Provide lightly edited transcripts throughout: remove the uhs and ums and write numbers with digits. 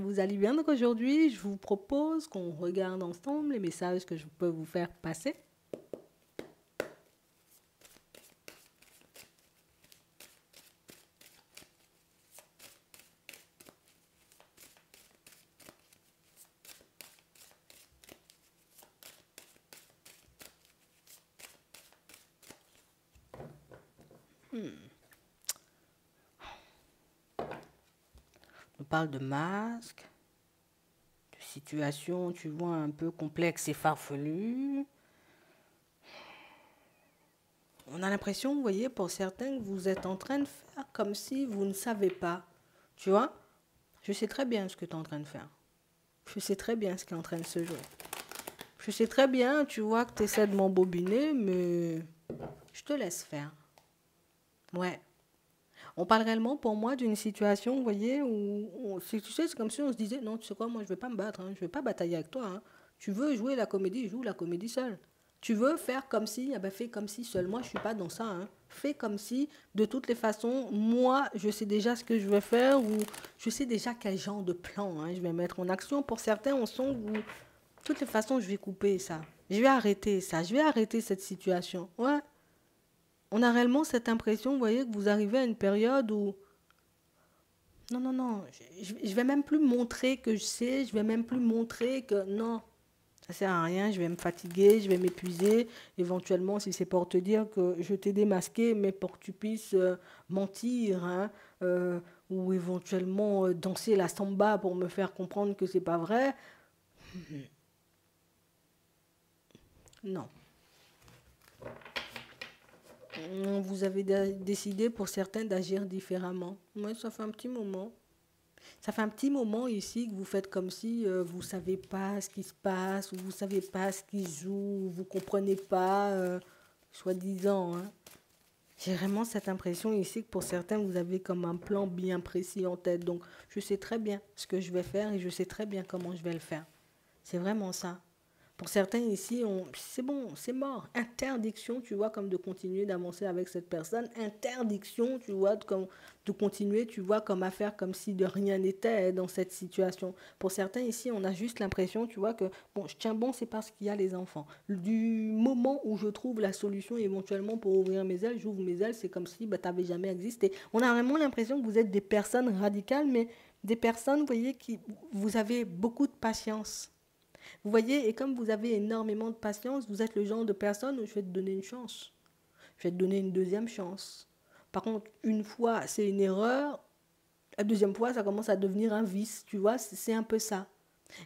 vous allez bien. Donc aujourd'hui, je vous propose qu'on regarde ensemble les messages que je peux vous faire passer. On parle de masques, de situations, tu vois, un peu complexes et farfelues. On a l'impression, vous voyez, pour certains, que vous êtes en train de faire comme si vous ne savez pas. Tu vois, je sais très bien ce que tu es en train de faire. Je sais très bien ce qui est en train de se jouer. Je sais très bien, tu vois, que tu essaies de m'embobiner, mais je te laisse faire. Ouais. On parle réellement pour moi d'une situation, vous voyez, tu sais, c'est comme si on se disait, non, tu sais quoi, moi je ne vais pas me battre, hein, je ne vais pas batailler avec toi. Hein. Tu veux jouer la comédie, joue la comédie seule. Tu veux faire comme si, eh ben fais comme si seul. Moi, je ne suis pas dans ça. Hein. Fais comme si, de toutes les façons, moi, je sais déjà ce que je vais faire ou je sais déjà quel genre de plan hein, je vais mettre en action. Pour certains, on sent que, de toutes les façons, je vais couper ça. Je vais arrêter ça. Je vais arrêter cette situation. Ouais. On a réellement cette impression, vous voyez, que vous arrivez à une période où non, non, non, je vais même plus montrer que je sais, je vais même plus montrer que non, ça sert à rien, je vais me fatiguer, je vais m'épuiser. Éventuellement, si c'est pour te dire que je t'ai démasqué, mais pour que tu puisses mentir, hein, ou éventuellement danser la samba pour me faire comprendre que c'est pas vrai, non. Vous avez décidé pour certains d'agir différemment. Moi, ça fait un petit moment. Ça fait un petit moment ici que vous faites comme si vous ne savez pas ce qui se passe, ou vous ne savez pas ce qui se joue, ou vous ne comprenez pas, soi-disant. Hein. J'ai vraiment cette impression ici que pour certains, vous avez comme un plan bien précis en tête. Donc, je sais très bien ce que je vais faire et je sais très bien comment je vais le faire. C'est vraiment ça. Pour certains ici, c'est bon, c'est mort. Interdiction, tu vois, comme de continuer d'avancer avec cette personne. Interdiction, tu vois, de continuer, tu vois, comme à faire comme si de rien n'était dans cette situation. Pour certains ici, on a juste l'impression, tu vois, que bon, je tiens bon, c'est parce qu'il y a les enfants. Du moment où je trouve la solution éventuellement pour ouvrir mes ailes, j'ouvre mes ailes, c'est comme si bah, tu n'avais jamais existé. On a vraiment l'impression que vous êtes des personnes radicales, mais des personnes, vous voyez, qui vous avez beaucoup de patience. Vous voyez, et comme vous avez énormément de patience, vous êtes le genre de personne où je vais te donner une chance. Je vais te donner une deuxième chance. Par contre, une fois, c'est une erreur. La deuxième fois, ça commence à devenir un vice. Tu vois, c'est un peu ça.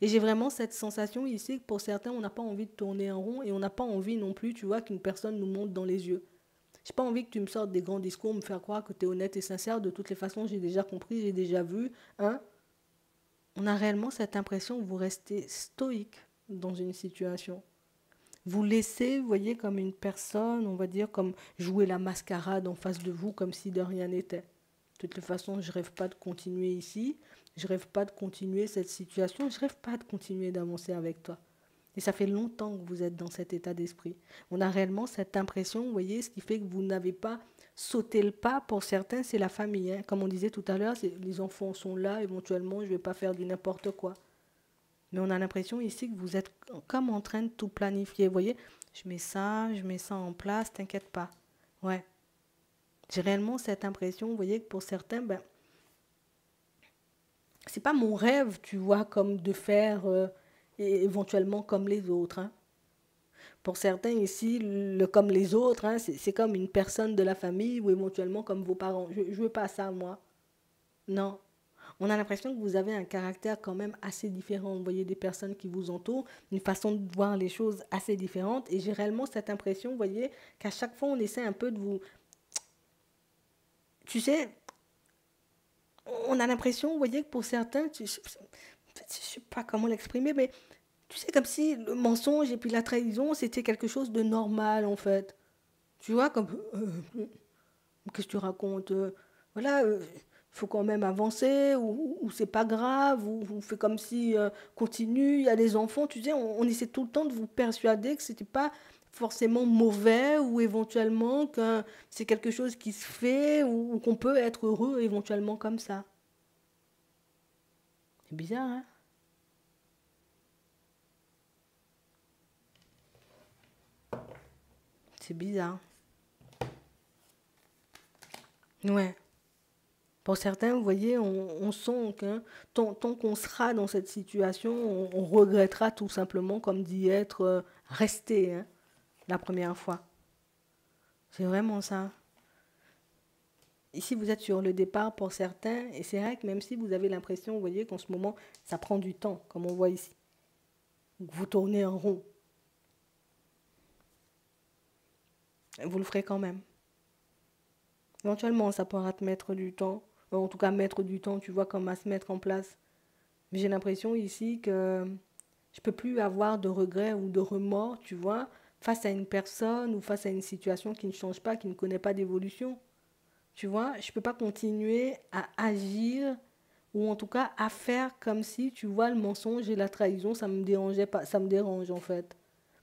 Et j'ai vraiment cette sensation ici que pour certains, on n'a pas envie de tourner en rond et on n'a pas envie non plus, tu vois, qu'une personne nous monte dans les yeux. J'ai pas envie que tu me sortes des grands discours, me faire croire que tu es honnête et sincère. De toutes les façons, j'ai déjà compris, j'ai déjà vu. Hein. On a réellement cette impression que vous restez stoïque dans une situation. Vous laissez, vous voyez, comme une personne, on va dire, comme jouer la mascarade en face de vous, comme si de rien n'était. De toutes les façons, je ne rêve pas de continuer ici, je ne rêve pas de continuer cette situation, je ne rêve pas de continuer d'avancer avec toi. Et ça fait longtemps que vous êtes dans cet état d'esprit. On a réellement cette impression, vous voyez, ce qui fait que vous n'avez pas sauté le pas. Pour certains, c'est la famille. Hein. Comme on disait tout à l'heure, les enfants sont là, éventuellement, je ne vais pas faire du n'importe quoi. Mais on a l'impression ici que vous êtes comme en train de tout planifier. Vous voyez, je mets ça en place, t'inquiète pas. Ouais. J'ai réellement cette impression, vous voyez, que pour certains, ben, c'est pas mon rêve, tu vois, comme de faire éventuellement comme les autres. Hein. Pour certains ici, le comme les autres, hein, c'est comme une personne de la famille ou éventuellement comme vos parents. Je ne veux pas ça, moi. Non. On a l'impression que vous avez un caractère quand même assez différent. Vous voyez des personnes qui vous entourent, une façon de voir les choses assez différente. Et j'ai réellement cette impression, vous voyez, qu'à chaque fois, on essaie un peu de vous... Tu sais, on a l'impression, vous voyez, que pour certains, je ne sais pas comment l'exprimer, mais tu sais, comme si le mensonge et puis la trahison, c'était quelque chose de normal, en fait. Tu vois, comme... qu'est-ce que tu racontes voilà, il faut quand même avancer, ou c'est pas grave, ou fait comme si continue, il y a des enfants, tu sais, on essaie tout le temps de vous persuader que c'était pas forcément mauvais, ou éventuellement que c'est quelque chose qui se fait, ou qu'on peut être heureux éventuellement comme ça. C'est bizarre, hein? C'est bizarre. Ouais. Pour certains, vous voyez, on sent que tant qu'on sera dans cette situation, on regrettera tout simplement comme d'y être resté hein, la première fois. C'est vraiment ça. Ici, vous êtes sur le départ pour certains, et c'est vrai que même si vous avez l'impression, vous voyez, qu'en ce moment, ça prend du temps, comme on voit ici, vous tournez en rond, vous le ferez quand même. Éventuellement, ça pourra te mettre du temps, en tout cas mettre du temps, tu vois, comme à se mettre en place. Mais j'ai l'impression ici que je peux plus avoir de regrets ou de remords, tu vois, face à une personne ou face à une situation qui ne change pas, qui ne connaît pas d'évolution. Tu vois, je ne peux pas continuer à agir ou en tout cas à faire comme si, tu vois, le mensonge et la trahison, ça me dérangeait pas, ça me dérange en fait.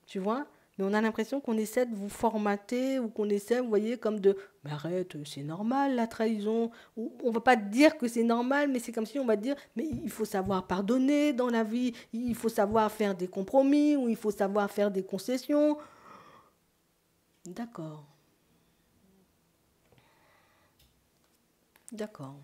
Tu vois? Mais on a l'impression qu'on essaie de vous formater ou qu'on essaie, vous voyez, comme de mais arrête, c'est normal la trahison. Ou on va pas dire que c'est normal, mais c'est comme si on va dire mais il faut savoir pardonner dans la vie, il faut savoir faire des compromis ou il faut savoir faire des concessions. D'accord, d'accord.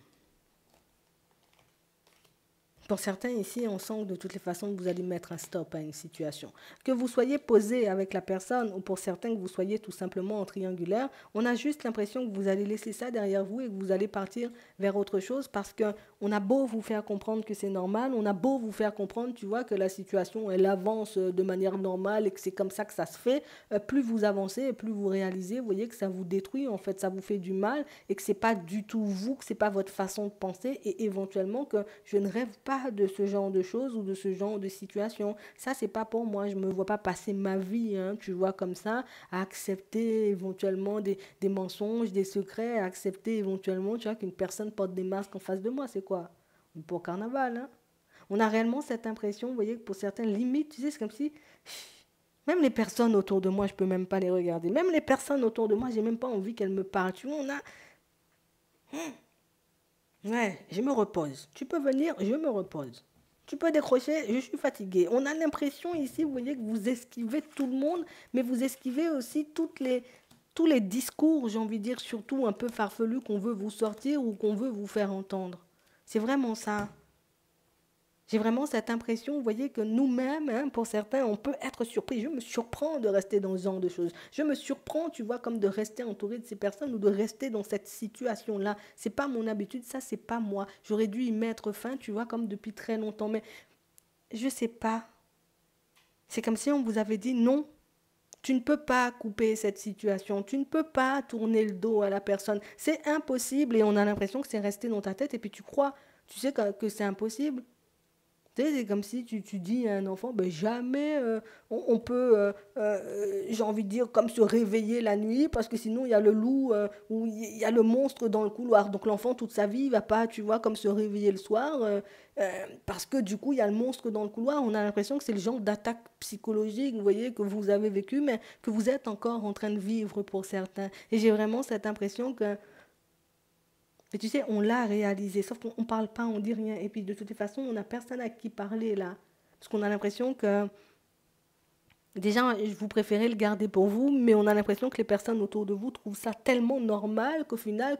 Pour certains ici, on sent que de toutes les façons, vous allez mettre un stop à une situation. Que vous soyez posé avec la personne ou pour certains que vous soyez tout simplement en triangulaire, on a juste l'impression que vous allez laisser ça derrière vous et que vous allez partir vers autre chose parce qu'on a beau vous faire comprendre que c'est normal, on a beau vous faire comprendre, tu vois, que la situation, elle avance de manière normale et que c'est comme ça que ça se fait, plus vous avancez et plus vous réalisez, vous voyez que ça vous détruit, en fait, ça vous fait du mal et que c'est pas du tout vous, que c'est pas votre façon de penser et éventuellement que je ne rêve pas de ce genre de choses ou de ce genre de situation. Ça, c'est pas pour moi. Je me vois pas passer ma vie, hein, tu vois, comme ça, à accepter éventuellement des mensonges, des secrets, à accepter éventuellement, tu vois, qu'une personne porte des masques en face de moi. C'est quoi? Pour carnaval, hein. On a réellement cette impression, vous voyez, que pour certaines limites, tu sais, c'est comme si même les personnes autour de moi, je peux même pas les regarder. Même les personnes autour de moi, j'ai même pas envie qu'elles me parlent. Tu vois, on a ouais, je me repose. Tu peux venir, je me repose. Tu peux décrocher, je suis fatigué. On a l'impression ici, vous voyez, que vous esquivez tout le monde, mais vous esquivez aussi tous les discours, j'ai envie de dire, surtout un peu farfelus qu'on veut vous sortir ou qu'on veut vous faire entendre. C'est vraiment ça. J'ai vraiment cette impression, vous voyez, que nous-mêmes, hein, pour certains, on peut être surpris. Je me surprends de rester dans ce genre de choses. Je me surprends, tu vois, comme de rester entouré de ces personnes ou de rester dans cette situation-là. C'est pas mon habitude, ça, c'est pas moi. J'aurais dû y mettre fin, tu vois, comme depuis très longtemps. Mais je sais pas. C'est comme si on vous avait dit non. Tu ne peux pas couper cette situation, tu ne peux pas tourner le dos à la personne. C'est impossible et on a l'impression que c'est resté dans ta tête et puis tu crois, tu sais que c'est impossible. Tu sais, c'est comme si tu dis à un enfant, ben jamais on peut, j'ai envie de dire, comme se réveiller la nuit, parce que sinon il y a le loup ou il y a le monstre dans le couloir. Donc l'enfant, toute sa vie, il va pas, tu vois, comme se réveiller le soir, parce que du coup, il y a le monstre dans le couloir. On a l'impression que c'est le genre d'attaque psychologique, vous voyez, que vous avez vécu, mais que vous êtes encore en train de vivre pour certains. Et j'ai vraiment cette impression que mais tu sais, on l'a réalisé, sauf qu'on ne parle pas, on dit rien. Et puis de toute façon, on n'a personne à qui parler là. Parce qu'on a l'impression que, déjà, vous préférez le garder pour vous, mais on a l'impression que les personnes autour de vous trouvent ça tellement normal qu'au final,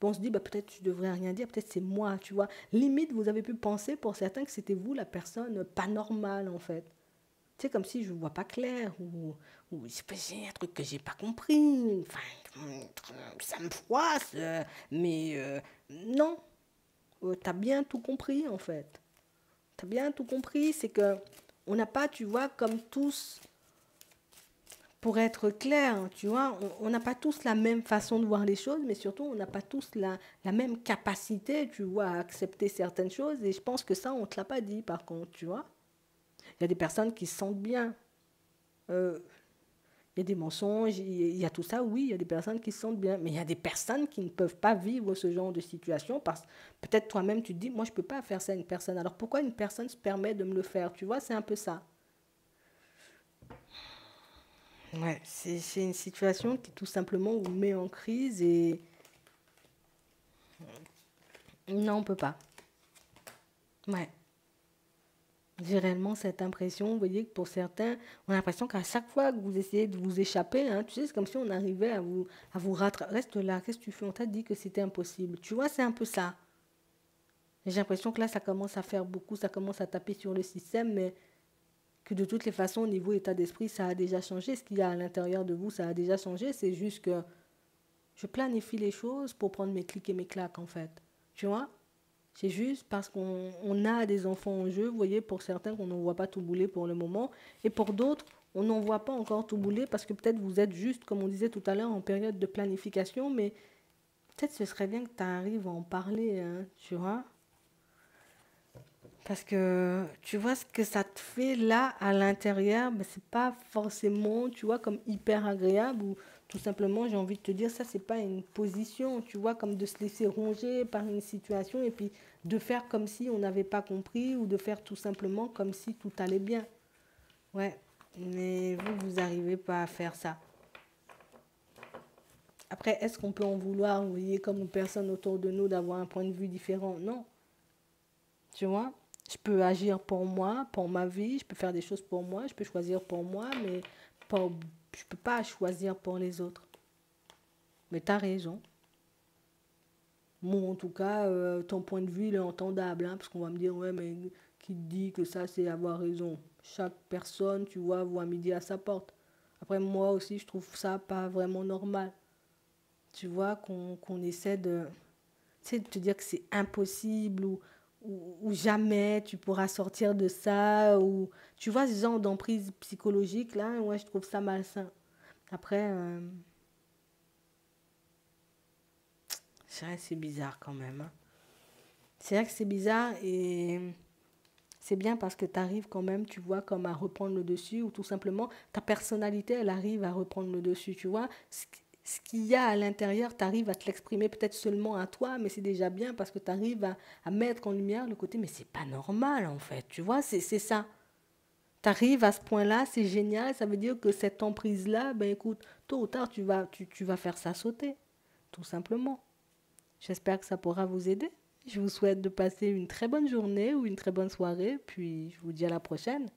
bon, on se dit, bah, peut-être je devrais rien dire, peut-être c'est moi, tu vois. Limite, vous avez pu penser pour certains que c'était vous la personne pas normale en fait. C'est comme si je ne vois pas clair ou c'est un truc que j'ai pas compris. Enfin, ça me froisse, mais non, t'as bien tout compris en fait. T'as bien tout compris, c'est que on n'a pas, tu vois, comme tous, pour être clair, tu vois, on n'a pas tous la même façon de voir les choses, mais surtout on n'a pas tous la même capacité, tu vois, à accepter certaines choses. Et je pense que ça, on ne te l'a pas dit par contre, tu vois. Il y a des personnes qui se sentent bien. Euh, Il y a des mensonges, il y a tout ça, oui, il y a des personnes qui se sentent bien. Mais il y a des personnes qui ne peuvent pas vivre ce genre de situation parce que peut-être toi-même tu te dis, moi je ne peux pas faire ça à une personne. Alors pourquoi une personne se permet de me le faire? Tu vois, c'est un peu ça. Ouais, c'est une situation qui tout simplement vous met en crise et non, on ne peut pas. Ouais. J'ai réellement cette impression, vous voyez, que pour certains, on a l'impression qu'à chaque fois que vous essayez de vous échapper, hein, tu sais, c'est comme si on arrivait à vous rattraper. Reste là, qu'est-ce que tu fais? On t'a dit que c'était impossible. Tu vois, c'est un peu ça. J'ai l'impression que là, ça commence à faire beaucoup, ça commence à taper sur le système, mais que de toutes les façons, au niveau état d'esprit, ça a déjà changé. Ce qu'il y a à l'intérieur de vous, ça a déjà changé. C'est juste que je planifie les choses pour prendre mes clics et mes claques, en fait. Tu vois? C'est juste parce qu'on a des enfants en jeu, vous voyez, pour certains qu'on n'en voit pas tout bouler pour le moment, et pour d'autres, on n'en voit pas encore tout bouler parce que peut-être vous êtes juste, comme on disait tout à l'heure, en période de planification, mais peut-être ce serait bien que tu arrives à en parler, hein, tu vois. Parce que tu vois ce que ça te fait là à l'intérieur, ben, c'est pas forcément, tu vois, comme hyper agréable ou tout simplement, j'ai envie de te dire, ça, c'est pas une position, tu vois, comme de se laisser ronger par une situation et puis de faire comme si on n'avait pas compris ou de faire tout simplement comme si tout allait bien. Ouais, mais vous n'arrivez pas à faire ça. Après, est-ce qu'on peut en vouloir, vous voyez, comme aux personnes autour de nous, d'avoir un point de vue différent? Non. Tu vois, je peux agir pour moi, pour ma vie, je peux faire des choses pour moi, je peux choisir pour moi, mais pas, je peux pas choisir pour les autres. Mais tu as raison. Moi, en tout cas, ton point de vue, il est entendable, hein, parce qu'on va me dire, ouais, mais qui te dit que ça, c'est avoir raison? Chaque personne, tu vois, voit midi à sa porte. Après, moi aussi, je trouve ça pas vraiment normal. Tu vois, qu'on essaie de, tu sais, de te dire que c'est impossible ou jamais tu pourras sortir de ça. Ou, tu vois, ce genre d'emprise psychologique, là, ouais, je trouve ça malsain. Après, c'est vrai que c'est bizarre quand même, hein. C'est vrai que c'est bizarre et c'est bien parce que tu arrives quand même, tu vois, comme à reprendre le dessus ou tout simplement ta personnalité, elle arrive à reprendre le dessus, tu vois. Ce qu'il y a à l'intérieur, tu arrives à te l'exprimer peut-être seulement à toi, mais c'est déjà bien parce que tu arrives à mettre en lumière le côté, mais c'est pas normal en fait, tu vois, c'est ça. Tu arrives à ce point-là, c'est génial, ça veut dire que cette emprise-là, ben écoute, tôt ou tard, tu vas faire ça sauter, tout simplement. J'espère que ça pourra vous aider. Je vous souhaite de passer une très bonne journée ou une très bonne soirée, puis je vous dis à la prochaine.